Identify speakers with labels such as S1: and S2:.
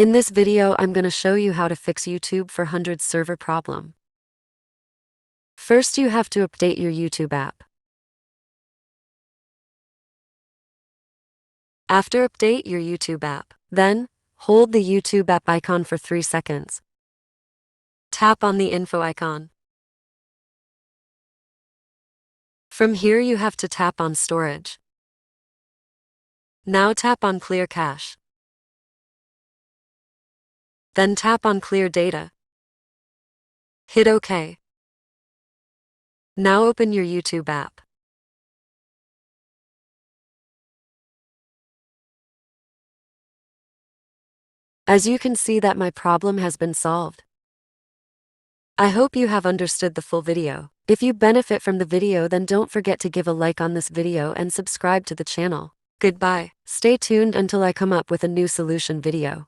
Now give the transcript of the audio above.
S1: In this video, I'm going to show you how to fix YouTube 400 server problem. First, you have to update your YouTube app. After update your YouTube app, then hold the YouTube app icon for 3 seconds. Tap on the info icon. From here, you have to tap on storage. Now tap on clear cache. Then tap on clear data. Hit OK. Now open your YouTube app. As you can see that my problem has been solved. I hope you have understood the full video. If you benefit from the video, then don't forget to give a like on this video and subscribe to the channel. Goodbye. Stay tuned until I come up with a new solution video.